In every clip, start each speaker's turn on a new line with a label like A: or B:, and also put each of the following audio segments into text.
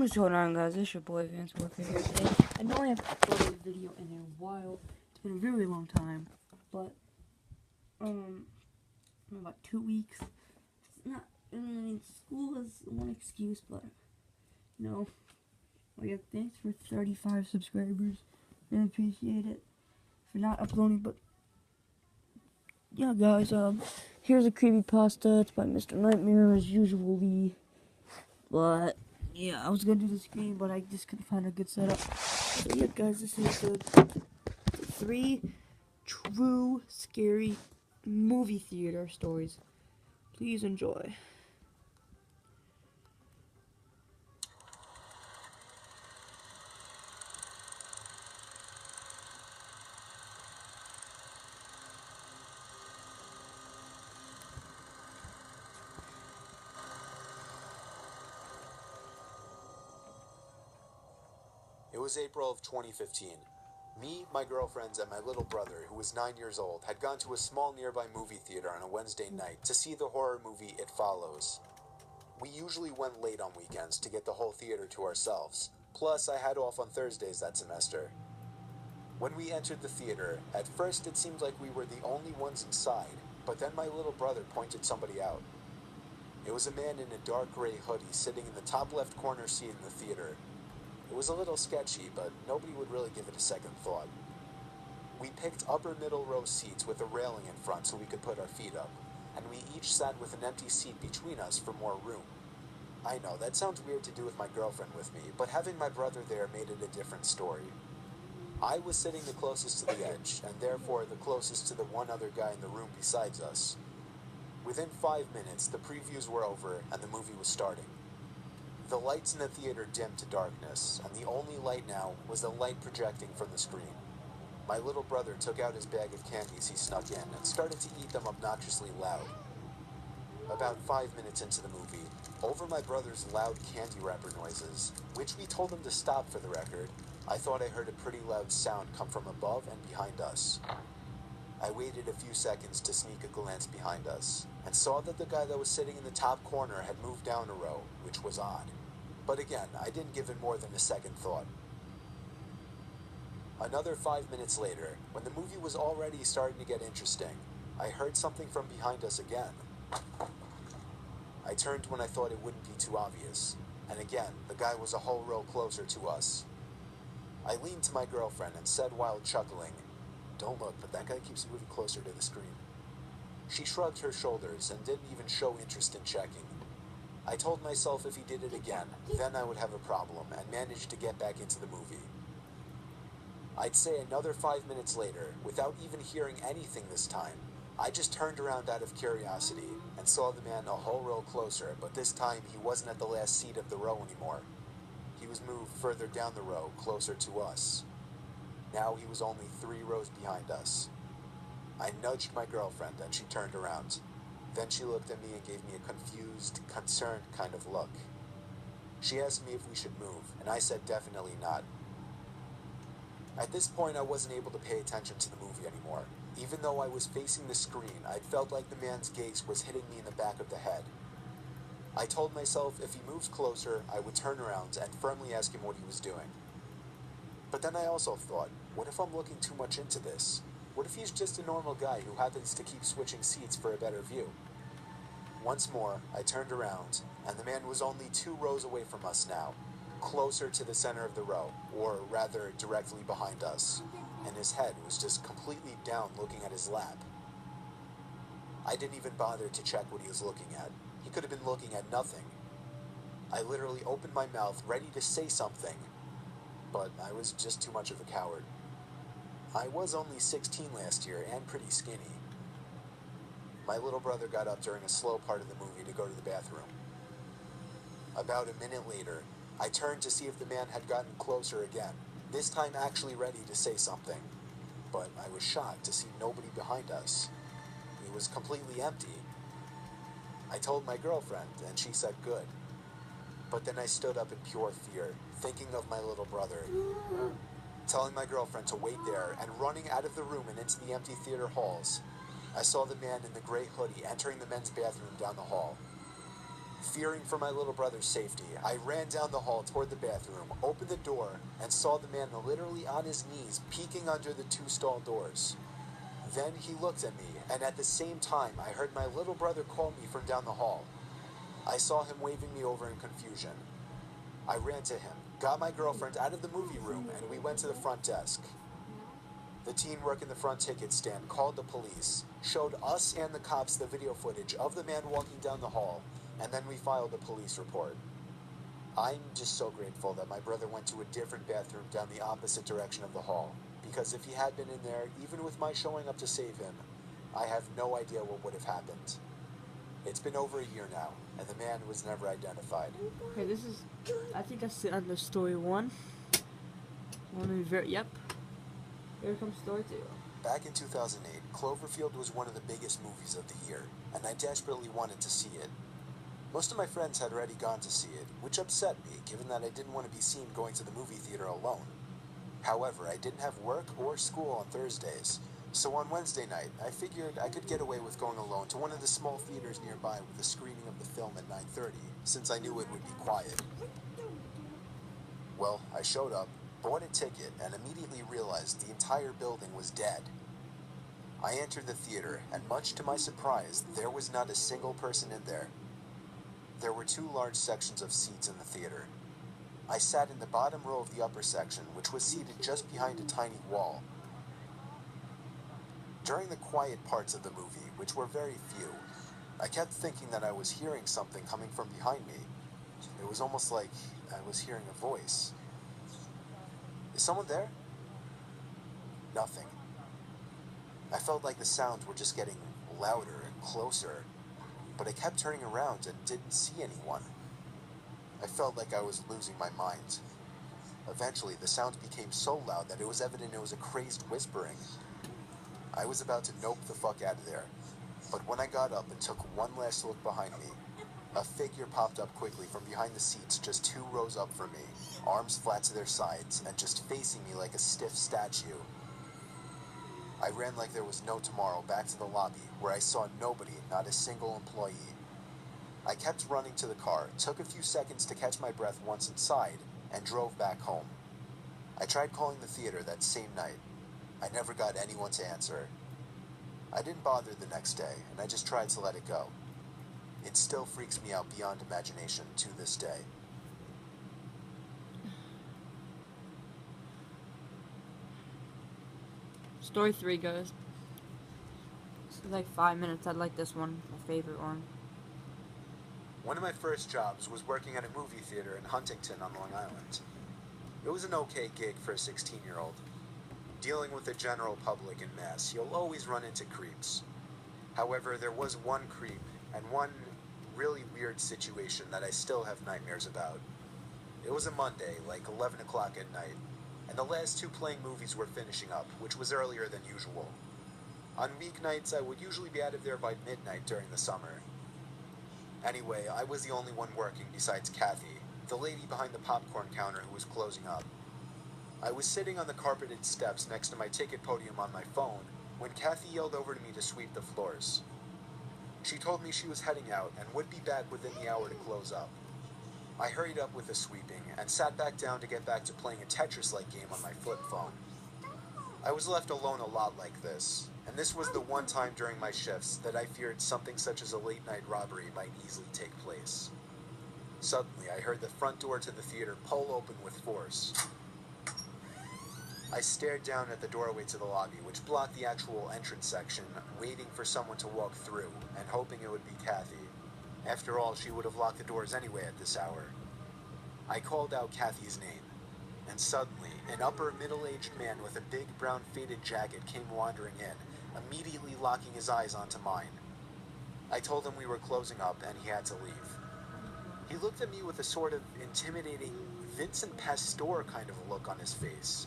A: What's going on, guys? It's your boy Vance Walker here today. I know I haven't uploaded a video in a while. It's been a really long time, but about 2 weeks. It's not. I mean, school is one excuse, but yeah. Thanks for 35 subscribers. I appreciate it for not uploading, but yeah, guys. Here's a creepypasta. It's by Mr. Nightmare as usually, but. Yeah, I was gonna do the screen, but I just couldn't find a good setup. So yeah, guys, this is the 3 true scary movie theater stories. Please enjoy.
B: It was April of 2015. Me, my girlfriends, and my little brother, who was 9 years old, had gone to a small nearby movie theater on a Wednesday night to see the horror movie It Follows. We usually went late on weekends to get the whole theater to ourselves. Plus, I had off on Thursdays that semester. When we entered the theater, at first it seemed like we were the only ones inside, but then my little brother pointed somebody out. It was a man in a dark gray hoodie sitting in the top left corner seat in the theater. It was a little sketchy, but nobody would really give it a second thought. We picked upper middle row seats with a railing in front so we could put our feet up, and we each sat with an empty seat between us for more room. I know, that sounds weird to do with my girlfriend with me, but having my brother there made it a different story. I was sitting the closest to the edge, and therefore the closest to the one other guy in the room besides us. Within 5 minutes, the previews were over and the movie was starting. The lights in the theater dimmed to darkness, and the only light now was the light projecting from the screen. My little brother took out his bag of candies he snuck in and started to eat them obnoxiously loud. About 5 minutes into the movie, over my brother's loud candy wrapper noises, which we told him to stop for the record, I thought I heard a pretty loud sound come from above and behind us. I waited a few seconds to sneak a glance behind us, and saw that the guy that was sitting in the top corner had moved down a row, which was odd. But again, I didn't give it more than a second thought. Another 5 minutes later, when the movie was already starting to get interesting, I heard something from behind us again. I turned when I thought it wouldn't be too obvious, and again, the guy was a whole row closer to us. I leaned to my girlfriend and said while chuckling, "Don't look, but that guy keeps moving closer to the screen." She shrugged her shoulders and didn't even show interest in checking. I told myself if he did it again, then I would have a problem, and managed to get back into the movie. I'd say another 5 minutes later, without even hearing anything this time, I just turned around out of curiosity and saw the man a whole row closer, but this time he wasn't at the last seat of the row anymore. He was moved further down the row, closer to us. Now he was only 3 rows behind us. I nudged my girlfriend and she turned around. Then she looked at me and gave me a confused, concerned kind of look. She asked me if we should move, and I said definitely not. At this point, I wasn't able to pay attention to the movie anymore. Even though I was facing the screen, I felt like the man's gaze was hitting me in the back of the head. I told myself if he moved closer, I would turn around and firmly ask him what he was doing. But then I also thought, what if I'm looking too much into this? What if he's just a normal guy who happens to keep switching seats for a better view? Once more, I turned around, and the man was only 2 rows away from us now, closer to the center of the row, or rather directly behind us, and his head was just completely down looking at his lap. I didn't even bother to check what he was looking at. He could have been looking at nothing. I literally opened my mouth ready to say something, but I was just too much of a coward. I was only 16 last year and pretty skinny. My little brother got up during a slow part of the movie to go to the bathroom. About a minute later, I turned to see if the man had gotten closer again, this time actually ready to say something. But I was shocked to see nobody behind us. It was completely empty. I told my girlfriend, and she said good. But then I stood up in pure fear, thinking of my little brother. Telling my girlfriend to wait there, and running out of the room and into the empty theater halls, I saw the man in the gray hoodie entering the men's bathroom down the hall. Fearing for my little brother's safety, I ran down the hall toward the bathroom, opened the door, and saw the man literally on his knees peeking under the 2 stall doors. Then he looked at me, and at the same time I heard my little brother call me from down the hall. I saw him waving me over in confusion. I ran to him, got my girlfriend out of the movie room, and we went to the front desk. The teen working the front ticket stand called the police, showed us and the cops the video footage of the man walking down the hall, and then we filed a police report. I'm just so grateful that my brother went to a different bathroom down the opposite direction of the hall, because if he had been in there, even with my showing up to save him, I have no idea what would have happened. It's been over a year now, and the man was never identified.
A: Okay, this is, I think that's the end of story 1. Yep. Here comes story 2.
B: Back in 2008, Cloverfield was one of the biggest movies of the year, and I desperately wanted to see it. Most of my friends had already gone to see it, which upset me, given that I didn't want to be seen going to the movie theater alone. However, I didn't have work or school on Thursdays, so on Wednesday night, I figured I could get away with going alone to one of the small theaters nearby with a screening of the film at 9:30, since I knew it would be quiet. Well, I showed up, bought a ticket, and immediately realized the entire building was dead. I entered the theater, and much to my surprise, there was not a single person in there. There were 2 large sections of seats in the theater. I sat in the bottom row of the upper section, which was seated just behind a tiny wall. During the quiet parts of the movie, which were very few, I kept thinking that I was hearing something coming from behind me. It was almost like I was hearing a voice. Is someone there? Nothing. I felt like the sounds were just getting louder and closer, but I kept turning around and didn't see anyone. I felt like I was losing my mind. Eventually, the sounds became so loud that it was evident it was a crazed whispering. I was about to nope the fuck out of there, but when I got up and took one last look behind me, a figure popped up quickly from behind the seats just 2 rows up from me, arms flat to their sides, and just facing me like a stiff statue. I ran like there was no tomorrow back to the lobby, where I saw nobody, not a single employee. I kept running to the car, took a few seconds to catch my breath once inside, and drove back home. I tried calling the theater that same night. I never got anyone to answer. I didn't bother the next day, and I just tried to let it go. It still freaks me out beyond imagination to this day.
A: Story 3, guys. This is like 5 minutes. I like this one, my favorite one.
B: One of my first jobs was working at a movie theater in Huntington on Long Island. It was an okay gig for a 16-year-old. Dealing with the general public in mass, you'll always run into creeps. However, there was one creep and one really weird situation that I still have nightmares about. It was a Monday, like 11 o'clock at night, and the last 2 playing movies were finishing up, which was earlier than usual. On weeknights, I would usually be out of there by midnight during the summer. Anyway, I was the only one working besides Kathy, the lady behind the popcorn counter who was closing up. I was sitting on the carpeted steps next to my ticket podium on my phone when Kathy yelled over to me to sweep the floors. She told me she was heading out and would be back within the hour to close up. I hurried up with the sweeping and sat back down to get back to playing a Tetris-like game on my flip phone. I was left alone a lot like this, and this was the one time during my shifts that I feared something such as a late-night robbery might easily take place. Suddenly, I heard the front door to the theater pull open with force. I stared down at the doorway to the lobby, which blocked the actual entrance section, waiting for someone to walk through, and hoping it would be Kathy. After all, she would have locked the doors anyway at this hour. I called out Kathy's name, and suddenly, an upper middle-aged man with a big brown faded jacket came wandering in, immediately locking his eyes onto mine. I told him we were closing up and he had to leave. He looked at me with a sort of intimidating Vincent Pastore kind of look on his face.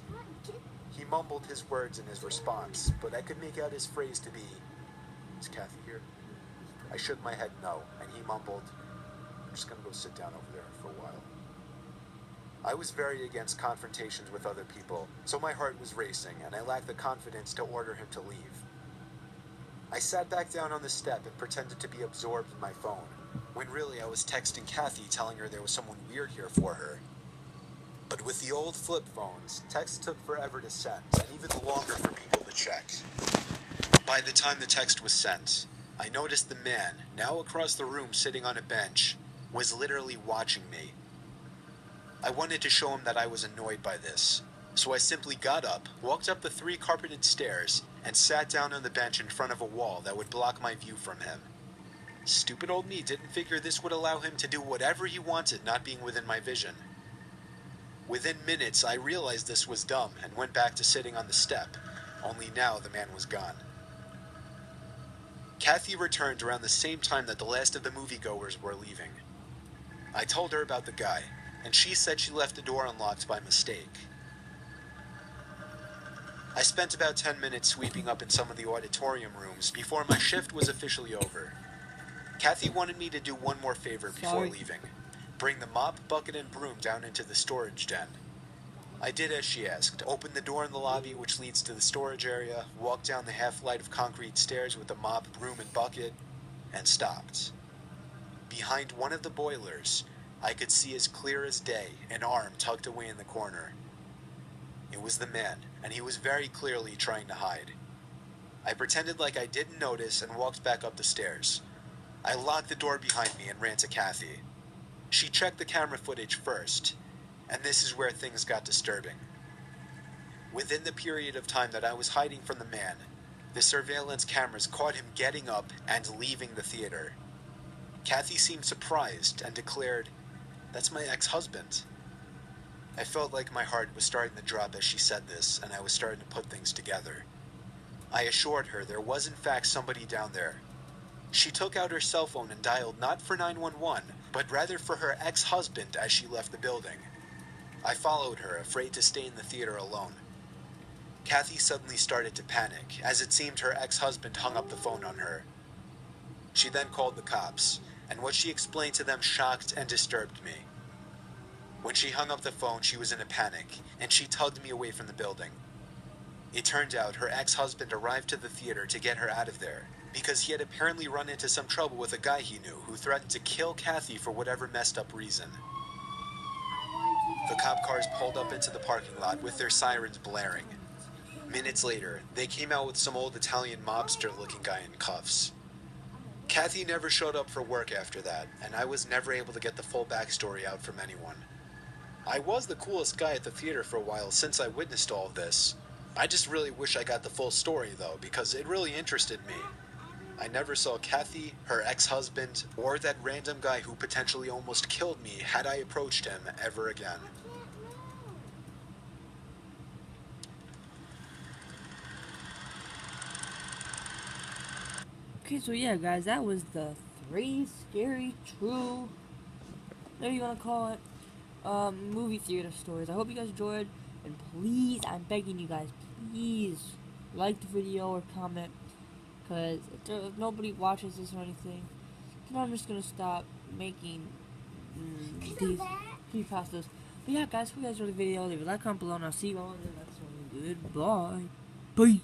B: He mumbled his words in his response, but I could make out his phrase to be, "Is Kathy here?" I shook my head no, and he mumbled, "I'm just gonna go sit down over there for a while." I was very against confrontations with other people, so my heart was racing, and I lacked the confidence to order him to leave. I sat back down on the step and pretended to be absorbed in my phone, when really I was texting Kathy telling her there was someone weird here for her. But with the old flip phones, texts took forever to send, and even longer for people to check. By the time the text was sent, I noticed the man, now across the room sitting on a bench, was literally watching me. I wanted to show him that I was annoyed by this, so I simply got up, walked up the 3 carpeted stairs, and sat down on the bench in front of a wall that would block my view from him. Stupid old me didn't figure this would allow him to do whatever he wanted not being within my vision. Within minutes, I realized this was dumb and went back to sitting on the step, only now the man was gone. Kathy returned around the same time that the last of the moviegoers were leaving. I told her about the guy, and she said she left the door unlocked by mistake. I spent about 10 minutes sweeping up in some of the auditorium rooms before my shift was officially over. Kathy wanted me to do one more favor before leaving. Bring the mop, bucket, and broom down into the storage den. I did as she asked, opened the door in the lobby which leads to the storage area, walked down the half-flight of concrete stairs with the mop, broom, and bucket, and stopped. Behind one of the boilers, I could see as clear as day an arm tucked away in the corner. It was the man, and he was very clearly trying to hide. I pretended like I didn't notice and walked back up the stairs. I locked the door behind me and ran to Kathy. She checked the camera footage first, and this is where things got disturbing. Within the period of time that I was hiding from the man, the surveillance cameras caught him getting up and leaving the theater. Kathy seemed surprised and declared, "That's my ex-husband." I felt like my heart was starting to drop as she said this, and I was starting to put things together. I assured her there was in fact somebody down there. She took out her cell phone and dialed not for 911, but rather for her ex-husband as she left the building. I followed her, afraid to stay in the theater alone. Kathy suddenly started to panic, as it seemed her ex-husband hung up the phone on her. She then called the cops, and what she explained to them shocked and disturbed me. When she hung up the phone, she was in a panic, and she tugged me away from the building. It turned out her ex-husband arrived to the theater to get her out of there, because he had apparently run into some trouble with a guy he knew who threatened to kill Kathy for whatever messed up reason. The cop cars pulled up into the parking lot with their sirens blaring. Minutes later, they came out with some old Italian mobster-looking guy in cuffs. Kathy never showed up for work after that, and I was never able to get the full backstory out from anyone. I was the coolest guy at the theater for a while since I witnessed all of this. I just really wish I got the full story though, because it really interested me. I never saw Kathy, her ex-husband, or that random guy who potentially almost killed me had I approached him ever again.
A: Okay, so yeah, guys, that was the 3 scary, true, whatever you want to call it, movie theater stories. I hope you guys enjoyed, and please, I'm begging you guys, please like the video or comment, because if nobody watches this or anything, then I'm just gonna stop making these creepypastas. But yeah, guys, hope you guys enjoyed the video. Leave a like, comment below, and I'll see you all in the next one. Goodbye. Bye.